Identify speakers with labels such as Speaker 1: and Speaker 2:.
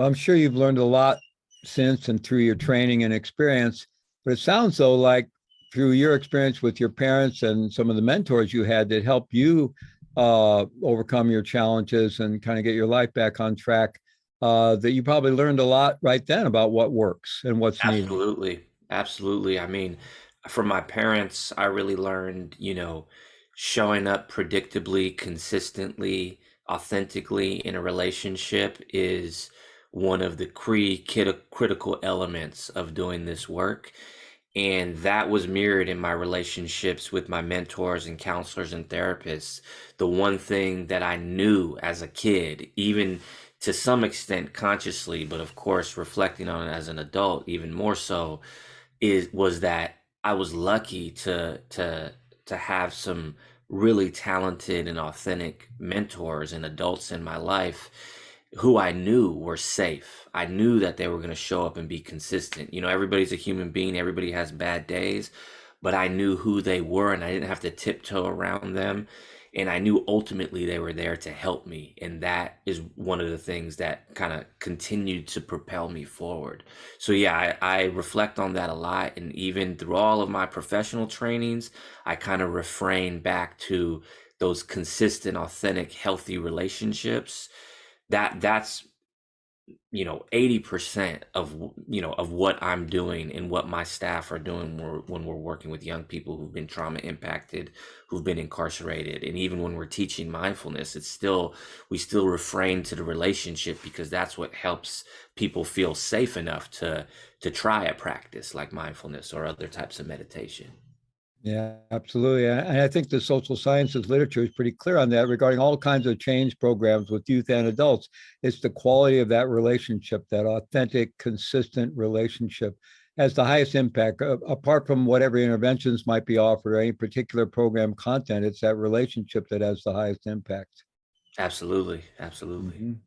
Speaker 1: I'm sure you've learned a lot since and through your training and experience, but it sounds though like through your experience with your parents and some of the mentors you had that helped you overcome your challenges and kind of get your life back on track, that you probably learned a lot right then about what works and what's needed.
Speaker 2: Absolutely. Absolutely. I mean, from my parents, I really learned, showing up predictably, consistently, authentically in a relationship is one of the critical elements of doing this work. And that was mirrored in my relationships with my mentors and counselors and therapists. The one thing that I knew as a kid, even to some extent consciously, but of course reflecting on it as an adult, even more so, was that I was lucky to have some really talented and authentic mentors and adults in my life who I knew were safe. I knew that they were going to show up and be consistent. Everybody's a human being, everybody has bad days, but I knew who they were and I didn't have to tiptoe around them. And I knew ultimately they were there to help me. And that is one of the things that kind of continued to propel me forward. So, yeah, I reflect on that a lot. And even through all of my professional trainings, I kind of refrain back to those consistent, authentic, healthy relationships. That's 80% of what I'm doing and what my staff are doing when we're working with young people who've been trauma impacted, who've been incarcerated. And even when we're teaching mindfulness, we still refrain to the relationship because that's what helps people feel safe enough to try a practice like mindfulness or other types of meditation.
Speaker 1: Yeah, absolutely. And I think the social sciences literature is pretty clear on that regarding all kinds of change programs with youth and adults. It's the quality of that relationship, that authentic, consistent relationship has the highest impact. Apart from whatever interventions might be offered or any particular program content, it's that relationship that has the highest impact.
Speaker 2: Absolutely. Absolutely.
Speaker 1: Mhm.